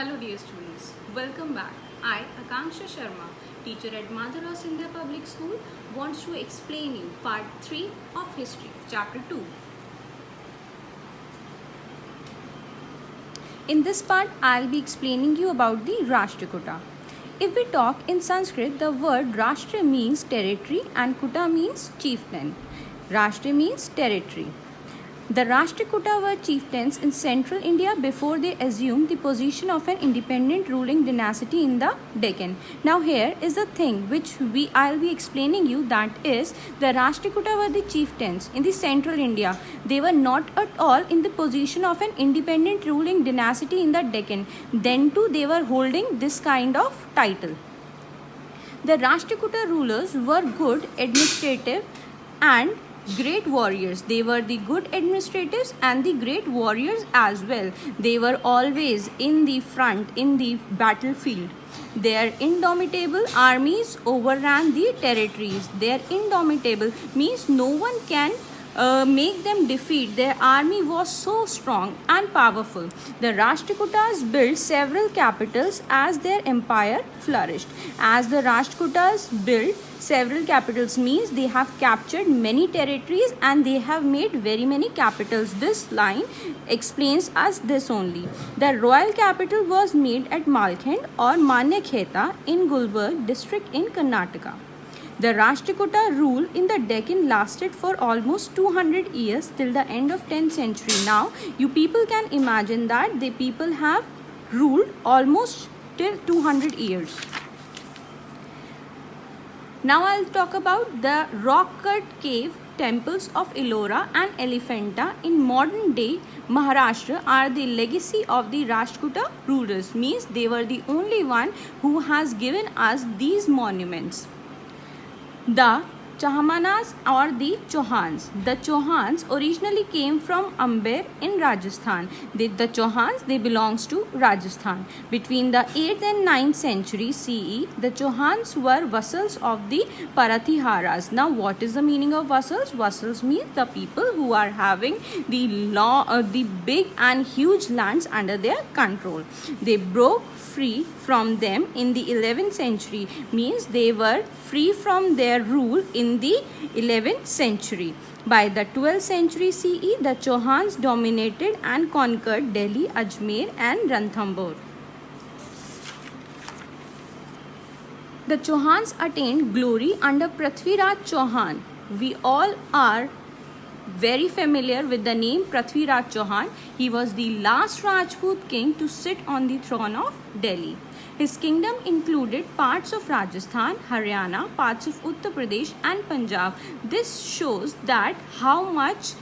Hello dear students, welcome back. I, Akanksha Sharma, teacher at Madhura Sindhya Public School, wants to explain you part 3 of history, chapter 2. In this part, I'll be explaining you about the Rashtrakuta. If we talk in Sanskrit, the word Rashtra means territory and Kuta means chieftain. Rashtra means territory. The Rashtrakuta were chieftains in central India before they assumed the position of an independent ruling dynasty in the Deccan. Now here is the thing which I'll be explaining you, that is the Rashtrakuta were the chieftains in the central India. They were not at all in the position of an independent ruling dynasty in the Deccan. Then too they were holding this kind of title. The Rashtrakuta rulers were good, administrative and great warriors. They were the good administrators and the great warriors as well. They were always in the front in the battlefield. Their indomitable armies overran the territories. Their indomitable means no one can make them defeat. Their army was so strong and powerful. The Rashtrakutas built several capitals as their empire flourished. As the Rashtrakutas built several capitals means they have captured many territories and they have made very many capitals. This line explains us this only. The royal capital was made at Malkhand or Manyakheta in Gulbarga district in Karnataka. The Rashtrakuta rule in the Deccan lasted for almost 200 years till the end of 10th century. Now, you people can imagine that the people have ruled almost till 200 years. Now I'll talk about the rock-cut cave temples of Ellora and Elephanta in modern day Maharashtra are the legacy of the Rashtrakuta rulers. Means they were the only one who has given us these monuments. The Chahmanas or the Chauhans. The Chauhans originally came from Amber in Rajasthan. The Chauhans, they belongs to Rajasthan. Between the 8th and 9th century CE, the Chauhans were vassals of the Parathiharas. Now, what is the meaning of vassals? Vassals means the people who are having the big and huge lands under their control. They broke free from them in the 11th century. Means they were free from their rule in the 11th century. By the 12th century CE, the Chauhans dominated and conquered Delhi, Ajmer and Ranthambore. The Chauhans attained glory under Prithviraj Chauhan. We all are very familiar with the name Prithviraj Chauhan. He was the last Rajput king to sit on the throne of Delhi. His kingdom included parts of Rajasthan, Haryana, parts of Uttar Pradesh and Punjab. This shows that how much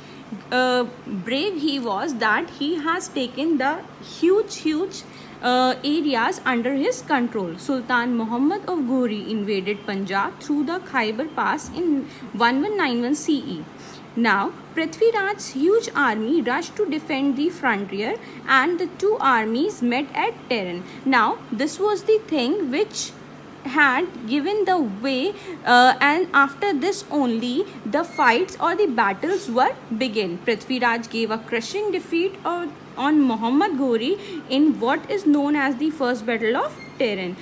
brave he was, that he has taken the huge areas under his control. Sultan Muhammad of Ghori invaded Punjab through the Khyber Pass in 1191 CE. Now, Prithviraj's huge army rushed to defend the frontier and the two armies met at Tehran. Now, this was the thing which had given the way and after this only the fights or the battles were begin. Prithviraj gave a crushing defeat on Muhammad Ghori in what is known as the First Battle of Tehran.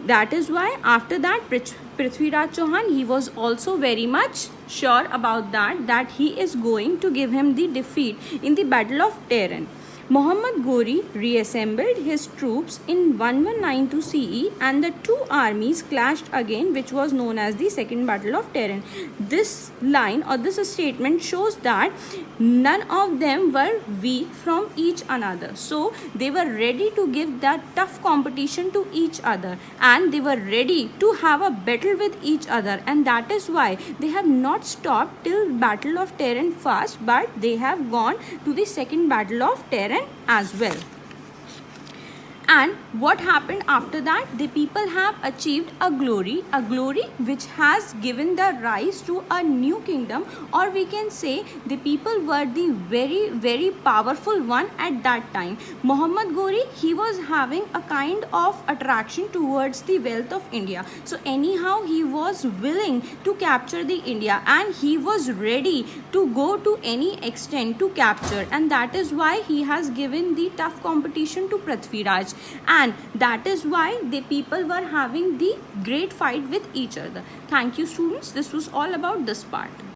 That is why after that Prithviraj Chauhan, he was also very much sure about that he is going to give him the defeat in the Battle of Tehran. Muhammad Ghori reassembled his troops in 1192 CE and the two armies clashed again, which was known as the Second Battle of Tehran. This line or this statement shows that none of them were weak from each another. So they were ready to give that tough competition to each other and they were ready to have a battle with each other, and that is why they have not stopped till Battle of Tehran first, but they have gone to the Second Battle of Tehran as well. And what happened after that? The people have achieved a glory which has given the rise to a new kingdom, or we can say the people were the very powerful one at that time. Muhammad Ghori, he was was having a kind of attraction towards the wealth of India. So anyhow he was willing to capture the India, and he was ready to go to any extent to capture, and that is why he has given the tough competition to Prithviraj, and that is why the people were having the great fight with each other. Thank you students, this was all about this part.